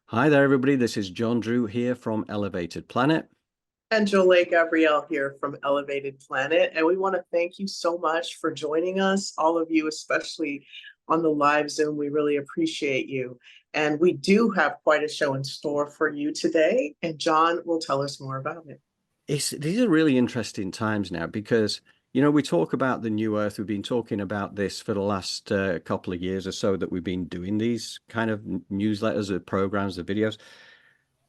Hi there, everybody. This is John Drew here from Elevated Planet. And Jolé, Gabrielle here from Elevated Planet. And we want to thank you so much for joining us, all of you, especially on the live Zoom. We really appreciate you. And we do have quite a show in store for you today. And John will tell us more about it. These are really interesting times now because, we talk about the new earth. We've been talking about this for the last couple of years or so that we've been doing these kind of newsletters, or programs, or videos.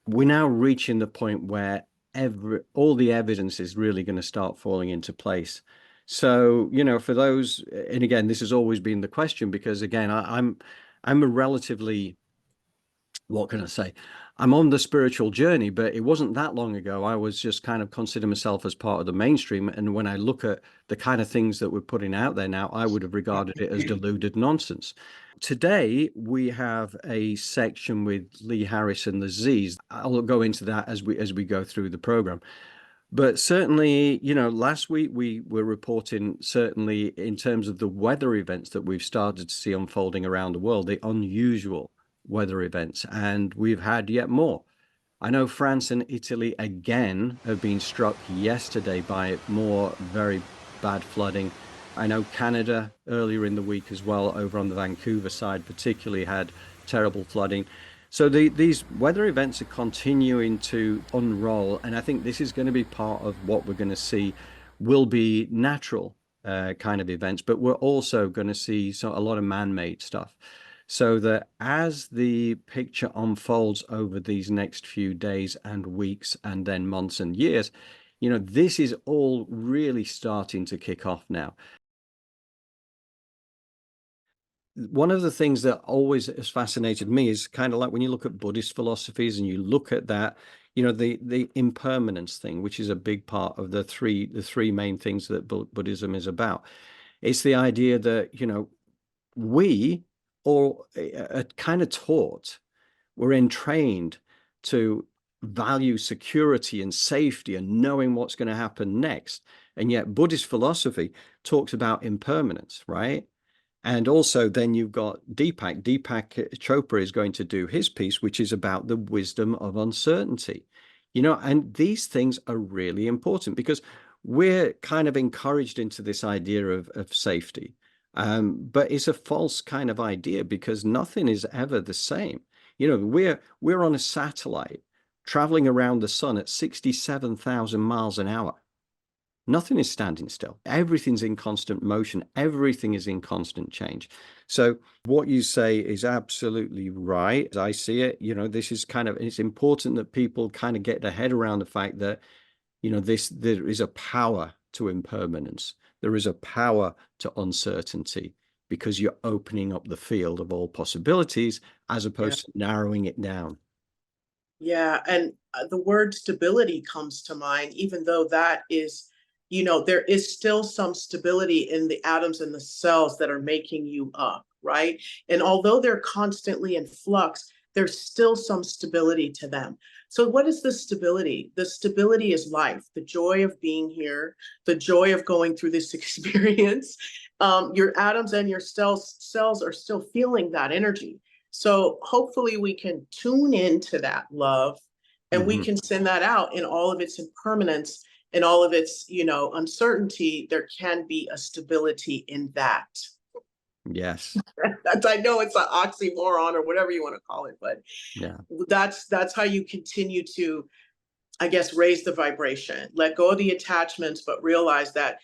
We're now reaching the point where all the evidence is really going to start falling into place. So, for those, and again, this has always been the question because again, I'm a relatively, what can I say? I'm on the spiritual journey, but it wasn't that long ago. I was just kind of consider myself as part of the mainstream. And when I look at the kind of things that we're putting out there now, I would have regarded it as deluded nonsense. Today, we have a section with Lee Harris and the Z's. I'll go into that as we go through the program. But certainly, last week we were reporting, certainly in terms of the weather events that we've started to see unfolding around the world, the unusual weather events, and we've had yet more. I know France and Italy again have been struck yesterday by more very bad flooding. I know Canada earlier in the week as well, over on the Vancouver side, particularly had terrible flooding. So these weather events are continuing to unroll, and I think this is going to be part of what we're going to see will be natural kind of events, but we're also going to see a lot of man-made stuff. So that as the picture unfolds over these next few days and weeks and then months and years, this is all really starting to kick off now. One of the things that always has fascinated me is kind of like when you look at Buddhist philosophies and you look at that, the impermanence thing, which is a big part of the three main things that Buddhism is about. It's the idea that, we or are kind of taught, we're entrained to value security and safety and knowing what's going to happen next. And yet Buddhist philosophy talks about impermanence, right? And also then you've got Deepak Chopra is going to do his piece, which is about the wisdom of uncertainty. And these things are really important because we're kind of encouraged into this idea of safety. But it's a false kind of idea because nothing is ever the same. We're on a satellite traveling around the sun at 67,000 miles an hour. Nothing is standing still. Everything's in constant motion. Everything is in constant change. So what you say is absolutely right. As I see it, this is it's important that people kind of get their head around the fact that, there is a power to impermanence. There is a power to uncertainty because you're opening up the field of all possibilities as opposed to narrowing it down. Yeah. And the word stability comes to mind, even though that is, there is still some stability in the atoms and the cells that are making you up, right? And although they're constantly in flux, there's still some stability to them. So what is the stability? The stability is life, the joy of being here, the joy of going through this experience. Your atoms and your cells are still feeling that energy. So hopefully we can tune into that love and we can send that out in all of its impermanence and all of its, uncertainty. There can be a stability in that. Yes. I know it's an oxymoron or whatever you want to call it, but Yeah. that's how you continue to, I guess, raise the vibration, let go of the attachments, but realize that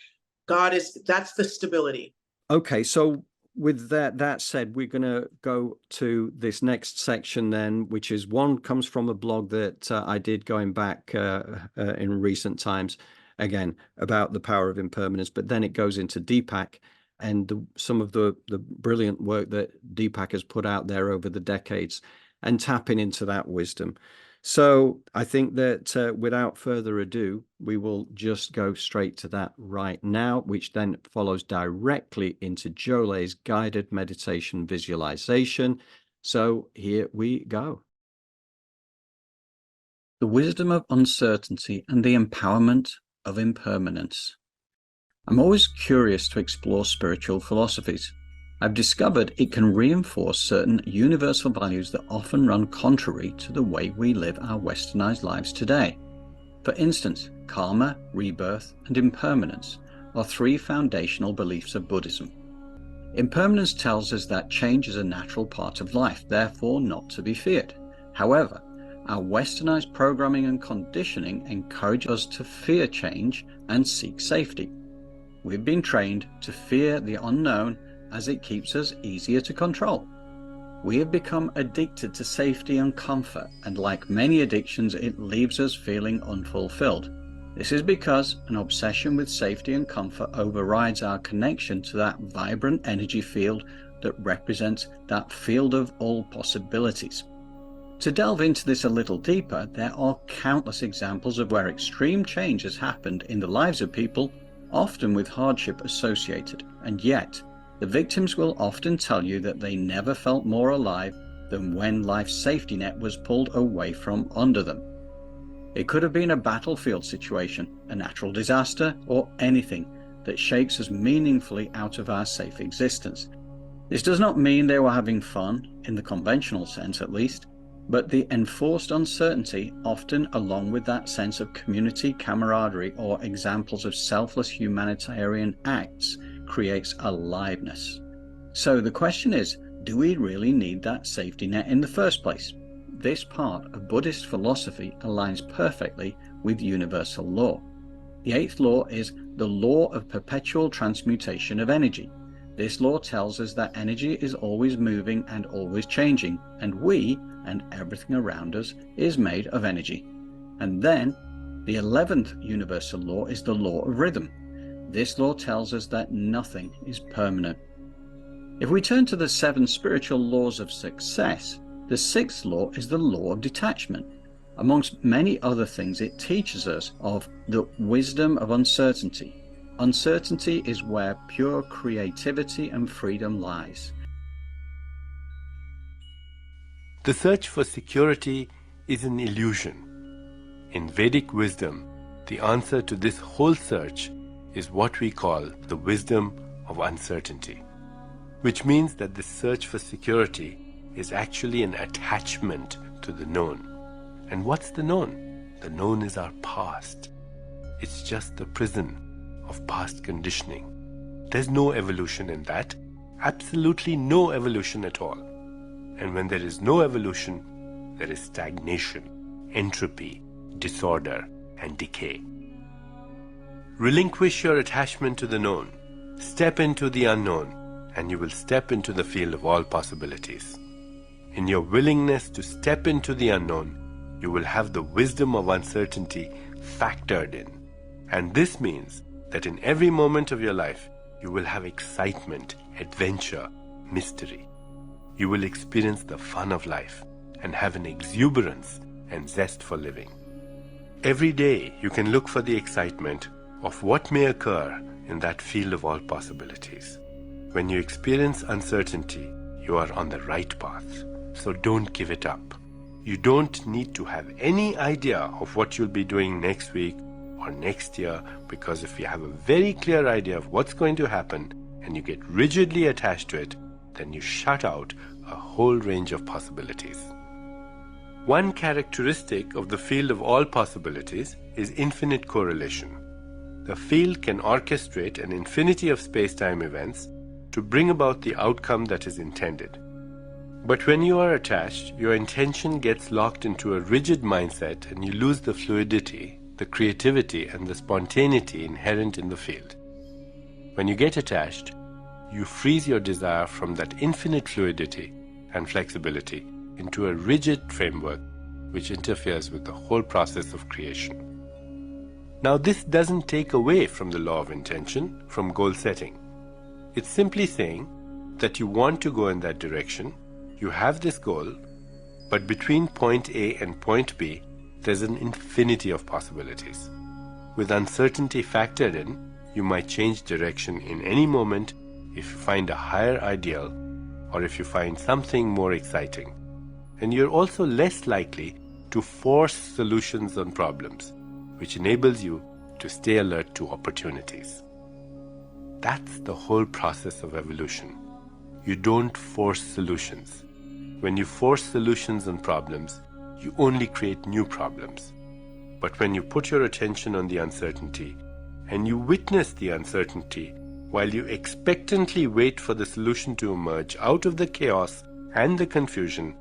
that's the stability. Okay, so with that said, we're going to go to this next section then, which is one comes from a blog that I did going back in recent times, again, about the power of impermanence, but then it goes into Deepak and some of the brilliant work that Deepak has put out there over the decades and tapping into that wisdom. So I think that without further ado, we will just go straight to that right now, which then follows directly into Jolé's guided meditation visualization. So here we go. The wisdom of uncertainty and the empowerment of impermanence. I'm always curious to explore spiritual philosophies. I've discovered it can reinforce certain universal values that often run contrary to the way we live our westernized lives today. For instance, karma, rebirth, and impermanence are three foundational beliefs of Buddhism. Impermanence tells us that change is a natural part of life, therefore not to be feared. However, our westernized programming and conditioning encourage us to fear change and seek safety. We've been trained to fear the unknown as it keeps us easier to control. We have become addicted to safety and comfort, and like many addictions, it leaves us feeling unfulfilled. This is because an obsession with safety and comfort overrides our connection to that vibrant energy field that represents that field of all possibilities. To delve into this a little deeper, there are countless examples of where extreme change has happened in the lives of people, often with hardship associated, and yet the victims will often tell you that they never felt more alive than when life's safety net was pulled away from under them. It could have been a battlefield situation, a natural disaster, or anything that shakes us meaningfully out of our safe existence. This does not mean they were having fun, in the conventional sense at least, but the enforced uncertainty, often along with that sense of community camaraderie or examples of selfless humanitarian acts, creates aliveness. So the question is, do we really need that safety net in the first place? This part of Buddhist philosophy aligns perfectly with universal law. The eighth law is the law of perpetual transmutation of energy. This law tells us that energy is always moving and always changing, and we and everything around us is made of energy. And then, the 11th universal law is the law of rhythm. This law tells us that nothing is permanent. If we turn to the 7 spiritual laws of success, the 6th law is the law of detachment. Amongst many other things, it teaches us of the wisdom of uncertainty. Uncertainty is where pure creativity and freedom lies. The search for security is an illusion. In Vedic wisdom, the answer to this whole search is what we call the wisdom of uncertainty, which means that the search for security is actually an attachment to the known. And what's the known? The known is our past. It's just the prison of past conditioning. There's no evolution in that, absolutely no evolution at all. And when there is no evolution, there is stagnation, entropy, disorder, and decay. Relinquish your attachment to the known, step into the unknown, and you will step into the field of all possibilities. In your willingness to step into the unknown, you will have the wisdom of uncertainty factored in. And this means that in every moment of your life, you will have excitement, adventure, mystery. You will experience the fun of life and have an exuberance and zest for living. Every day you can look for the excitement of what may occur in that field of all possibilities. When you experience uncertainty, you are on the right path, so don't give it up. You don't need to have any idea of what you'll be doing next week or next year, because if you have a very clear idea of what's going to happen and you get rigidly attached to it, then you shut out a whole range of possibilities. One characteristic of the field of all possibilities is infinite correlation. The field can orchestrate an infinity of space-time events to bring about the outcome that is intended. But when you are attached, your intention gets locked into a rigid mindset and you lose the fluidity, the creativity, and the spontaneity inherent in the field. When you get attached, you freeze your desire from that infinite fluidity and flexibility into a rigid framework which interferes with the whole process of creation. Now, this doesn't take away from the law of intention, from goal setting. It's simply saying that you want to go in that direction, you have this goal, but between point A and point B, there's an infinity of possibilities. With uncertainty factored in, you might change direction in any moment if you find a higher ideal or if you find something more exciting. And you're also less likely to force solutions on problems, which enables you to stay alert to opportunities. That's the whole process of evolution. You don't force solutions. When you force solutions on problems, you only create new problems. But when you put your attention on the uncertainty and you witness the uncertainty while you expectantly wait for the solution to emerge out of the chaos and the confusion,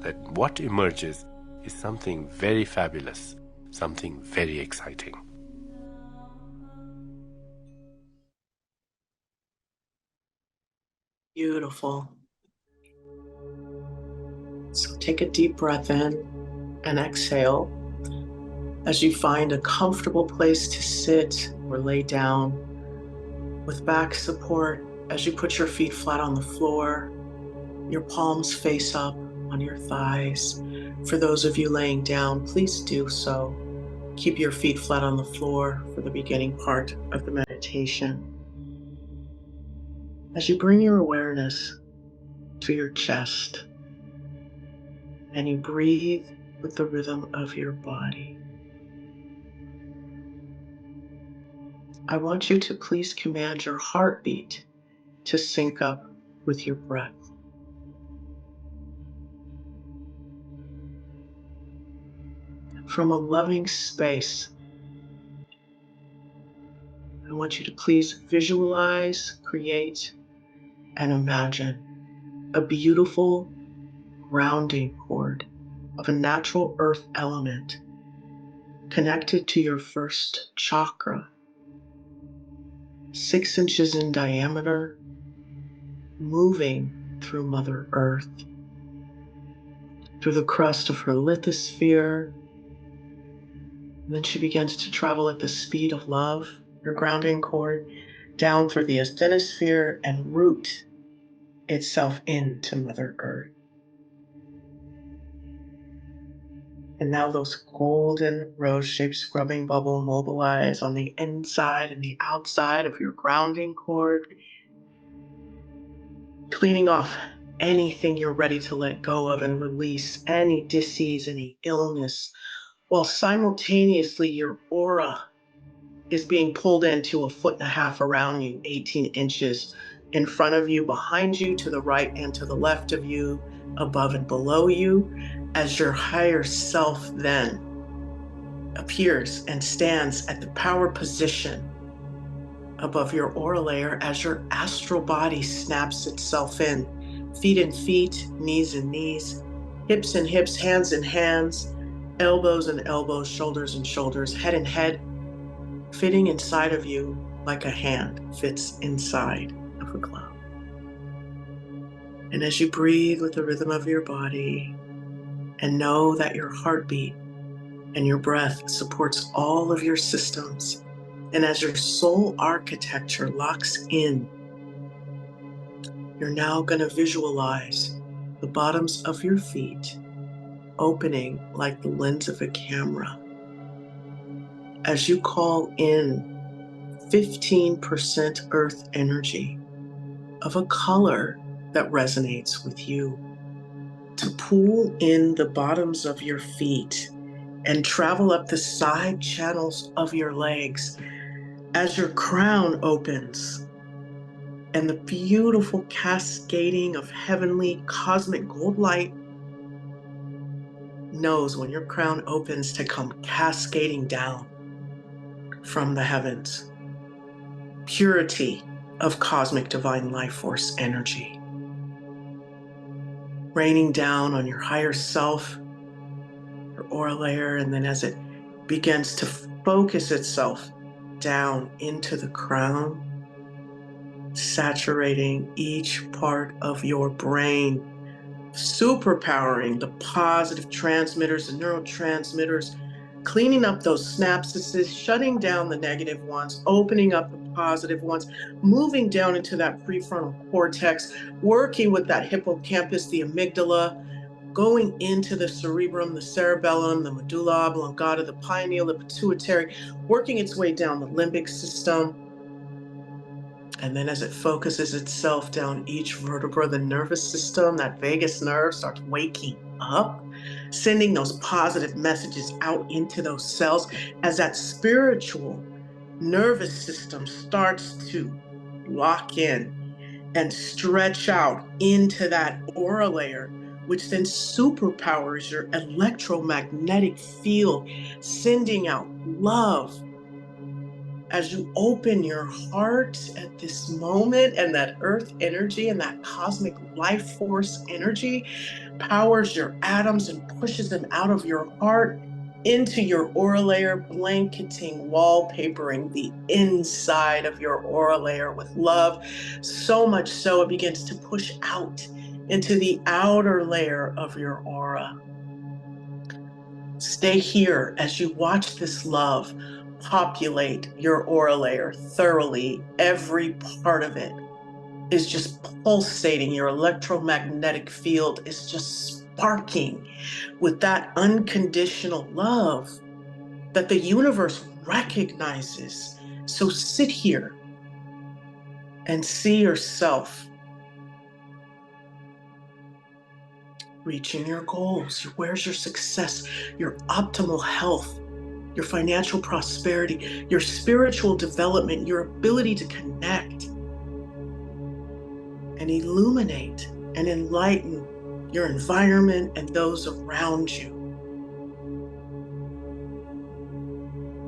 that what emerges is something very fabulous, something very exciting. Beautiful. So take a deep breath in and exhale as you find a comfortable place to sit or lay down with back support as you put your feet flat on the floor, your palms face up on your thighs. For those of you laying down, please do so. Keep your feet flat on the floor for the beginning part of the meditation. As you bring your awareness to your chest and you breathe with the rhythm of your body, I want you to please command your heartbeat to sync up with your breath. From a loving space, I want you to please visualize, create, and imagine a beautiful grounding cord of a natural earth element connected to your first chakra, 6 inches in diameter, moving through Mother Earth, through the crust of her lithosphere. And then she begins to travel at the speed of love, your grounding cord, down through the asthenosphere and root itself into Mother Earth. And now those golden rose-shaped scrubbing bubble mobilize on the inside and the outside of your grounding cord, cleaning off anything you're ready to let go of and release, any disease, any illness, while simultaneously your aura is being pulled into 1.5 feet around you, 18 inches in front of you, behind you, to the right and to the left of you, above and below you, as your higher self then appears and stands at the power position above your aura layer as your astral body snaps itself in. Feet in feet, knees in knees, hips in hips, hands in hands, elbows in elbows, shoulders in shoulders, head in head, fitting inside of you like a hand fits inside of a glove. And as you breathe with the rhythm of your body and know that your heartbeat and your breath supports all of your systems, and as your soul architecture locks in, you're now going to visualize the bottoms of your feet opening like the lens of a camera as you call in 15% earth energy of a color that resonates with you, to pull in the bottoms of your feet and travel up the side channels of your legs as your crown opens and the beautiful cascading of heavenly cosmic gold light knows when your crown opens to come cascading down from the heavens. Purity of cosmic divine life force energy raining down on your higher self, your aura layer, and then as it begins to focus itself down into the crown, saturating each part of your brain, superpowering the positive transmitters and neurotransmitters, cleaning up those synapses, shutting down the negative ones, opening up the positive ones, moving down into that prefrontal cortex, working with that hippocampus, the amygdala, going into the cerebrum, the cerebellum, the medulla oblongata, the pineal, the pituitary, working its way down the limbic system. And then as it focuses itself down each vertebra, the nervous system, that vagus nerve starts waking up, sending those positive messages out into those cells as that spiritual nervous system starts to lock in and stretch out into that aura layer, which then superpowers your electromagnetic field, sending out love. As you open your heart at this moment, and that earth energy and that cosmic life force energy powers your atoms and pushes them out of your heart into your aura layer, blanketing, wallpapering the inside of your aura layer with love, so much so it begins to push out into the outer layer of your aura. Stay here as you watch this love populate your aura layer thoroughly. Every part of it is just pulsating. Your electromagnetic field is just sparking with that unconditional love that the universe recognizes. So sit here and see yourself reaching your goals. Where's your success, your optimal health, your financial prosperity, your spiritual development, your ability to connect and illuminate and enlighten your environment and those around you.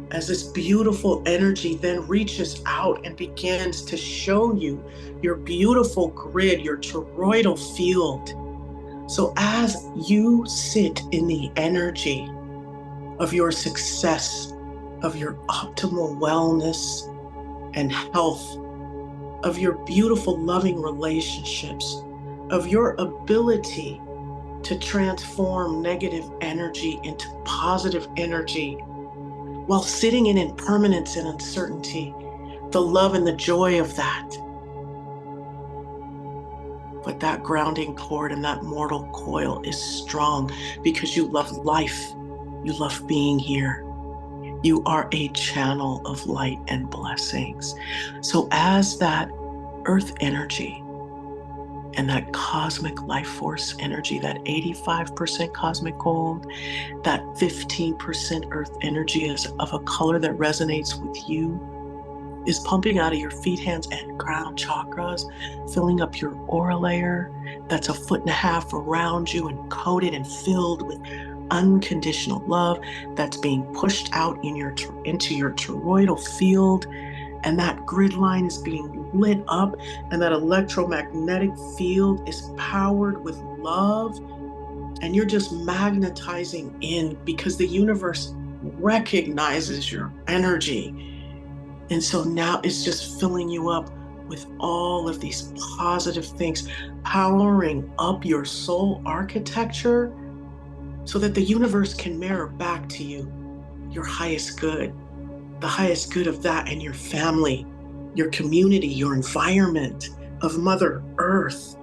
As this beautiful energy then reaches out and begins to show you your beautiful grid, your toroidal field. So as you sit in the energy of your success, of your optimal wellness and health, of your beautiful loving relationships, of your ability to transform negative energy into positive energy, while sitting in impermanence and uncertainty, the love and the joy of that. But that grounding cord and that mortal coil is strong because you love life. You love being here. You are a channel of light and blessings. So as that earth energy and that cosmic life force energy, that 85% cosmic gold, that 15% earth energy is of a color that resonates with you, is pumping out of your feet, hands, and crown chakras, filling up your aura layer that's 1.5 feet around you and coated and filled with unconditional love that's being pushed out into your toroidal field. And that grid line is being lit up, and that electromagnetic field is powered with love. And you're just magnetizing in because the universe recognizes your energy. And so now it's just filling you up with all of these positive things, powering up your soul architecture so that the universe can mirror back to you your highest good, the highest good of that and your family, your community, your environment, of Mother Earth.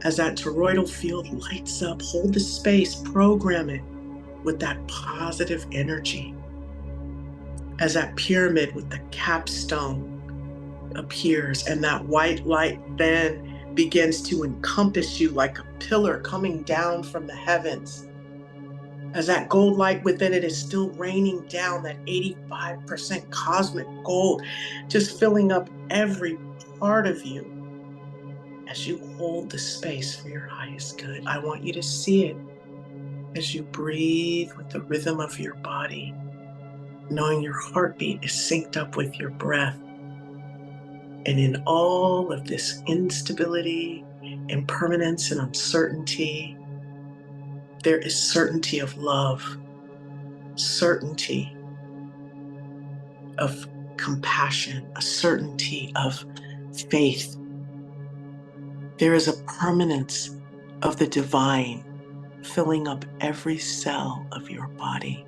As that toroidal field lights up, hold the space, program it with that positive energy. As that pyramid with the capstone appears and that white light then begins to encompass you like a pillar coming down from the heavens. As that gold light within it is still raining down, that 85% cosmic gold, just filling up every part of you. As you hold the space for your highest good, I want you to see it as you breathe with the rhythm of your body, knowing your heartbeat is synced up with your breath. And in all of this instability, impermanence, and uncertainty, there is certainty of love, certainty of compassion, a certainty of faith. There is a permanence of the divine filling up every cell of your body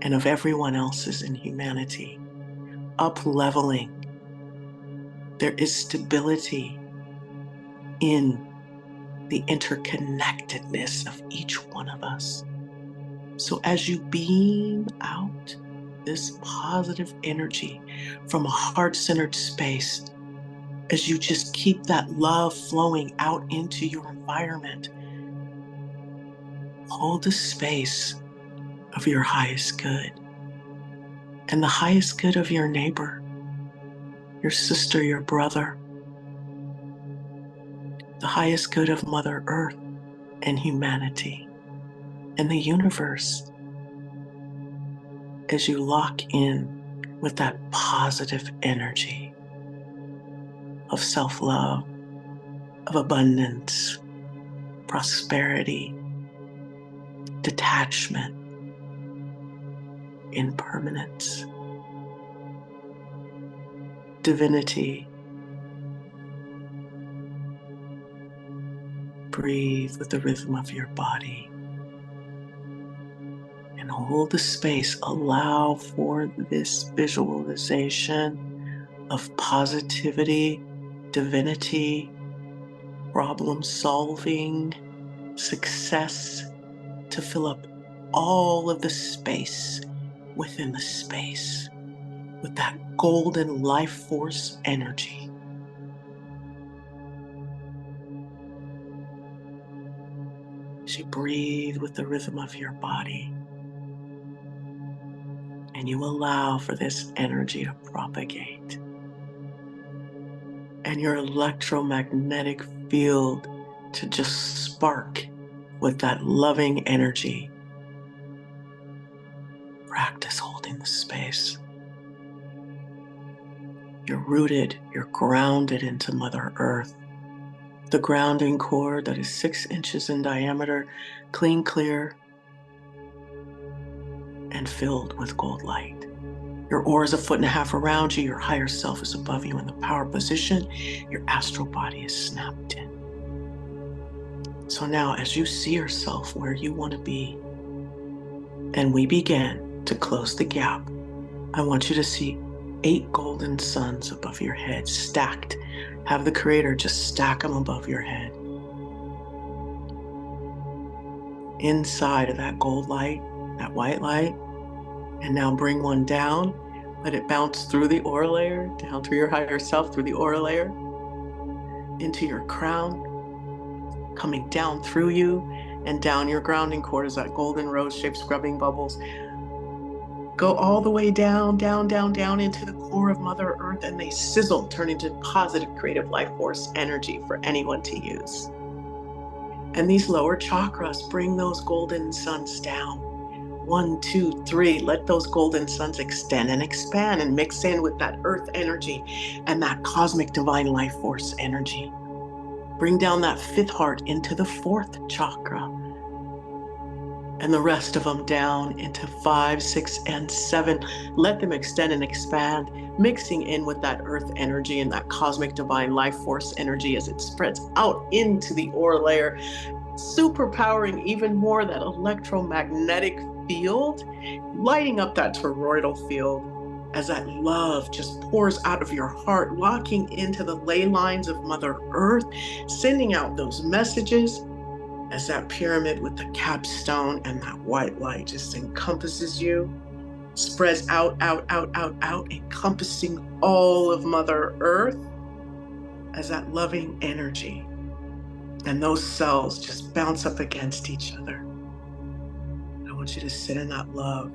and of everyone else's in humanity, up-leveling. There is stability in the interconnectedness of each one of us. So as you beam out this positive energy from a heart-centered space, as you just keep that love flowing out into your environment, hold the space of your highest good and the highest good of your neighbor, your sister, your brother, the highest good of Mother Earth and humanity and the universe, as you lock in with that positive energy of self-love, of abundance, prosperity, detachment, impermanence, divinity. Breathe with the rhythm of your body and hold the space. Allow for this visualization of positivity, divinity, problem solving, success to fill up all of the space within the space with that golden life force energy. As you breathe with the rhythm of your body and you allow for this energy to propagate, and your electromagnetic field to just spark with that loving energy. Practice holding the space. You're rooted, you're grounded into Mother Earth. The grounding cord that is 6 inches in diameter, clean, clear, and filled with gold light. Your aura is 1.5 feet around you. Your higher self is above you in the power position. Your astral body is snapped in. So now, as you see yourself where you want to be, and we begin to close the gap, I want you to see 8 golden suns above your head, stacked. Have the Creator just stack them above your head. Inside of that gold light, that white light, and now bring one down. Let it bounce through the aura layer, down through your higher self, through the aura layer, into your crown, coming down through you and down your grounding cord as that golden rose-shaped scrubbing bubbles go all the way down, down, down, down into the core of Mother Earth, and they sizzle, turn into positive creative life force energy for anyone to use. And these lower chakras bring those golden suns down. 1, 2, 3, let those golden suns extend and expand and mix in with that earth energy and that cosmic divine life force energy. Bring down that 5th heart into the 4th chakra, and the rest of them down into 5, 6, and 7. Let them extend and expand, mixing in with that earth energy and that cosmic divine life force energy as it spreads out into the aura layer, superpowering even more that electromagnetic field, lighting up that toroidal field as that love just pours out of your heart, locking into the ley lines of Mother Earth, sending out those messages as that pyramid with the capstone and that white light just encompasses you, spreads out, out, out, out, out, encompassing all of Mother Earth as that loving energy. And those cells just bounce up against each other. I want you to sit in that love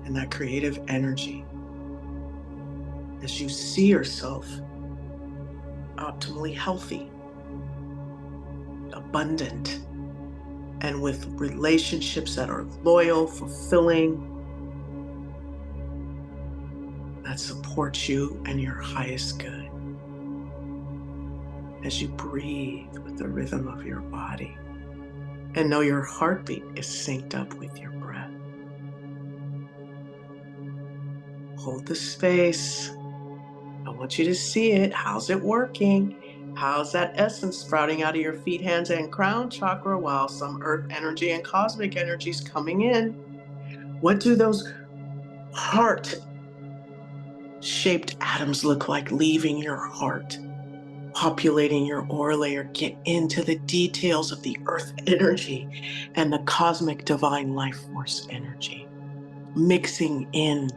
and that creative energy as you see yourself optimally healthy, abundant, and with relationships that are loyal, fulfilling, that support you and your highest good. As you breathe with the rhythm of your body and know your heartbeat is synced up with your breath. Hold the space. I want you to see it. How's it working? How's that essence sprouting out of your feet, hands, and crown chakra while some earth energy and cosmic energy is coming in? What do those heart-shaped atoms look like leaving your heart, populating your aura layer? Get into the details of the earth energy and the cosmic divine life force energy, mixing in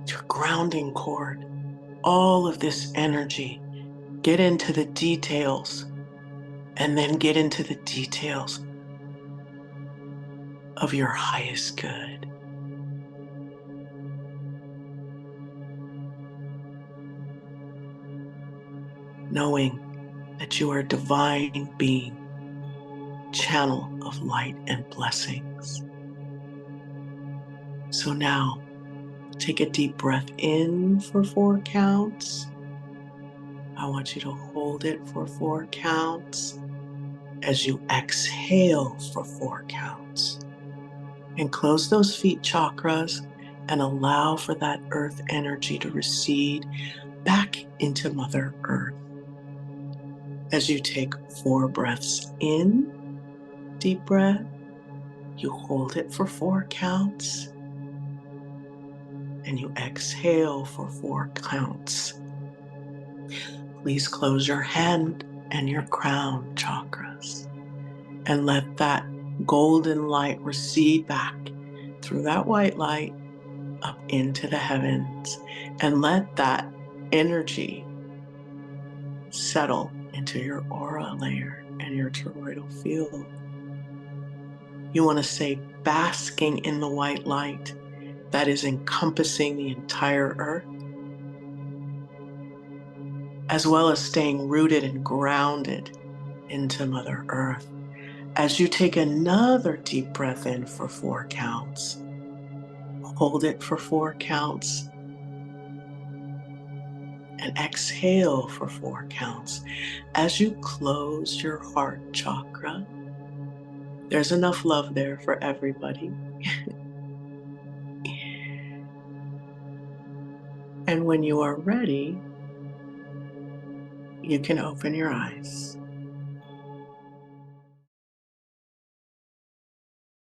your grounding cord, all of this energy. Get into the details, and then get into the details of your highest good. Knowing that you are a divine being, channel of light and blessings. So now, take a deep breath in for 4 counts. I want you to hold it for 4 counts as you exhale for 4 counts. And close those feet chakras and allow for that earth energy to recede back into Mother Earth. As you take 4 breaths in, deep breath, you hold it for 4 counts, and you exhale for 4 counts. Please close your hand and your crown chakras and let that golden light recede back through that white light up into the heavens, and let that energy settle into your aura layer and your toroidal field. You want to say, basking in the white light that is encompassing the entire earth, as well as staying rooted and grounded into Mother Earth. As you take another deep breath in for 4 counts, hold it for 4 counts, and exhale for 4 counts. As you close your heart chakra, there's enough love there for everybody. And when you are ready, you can open your eyes.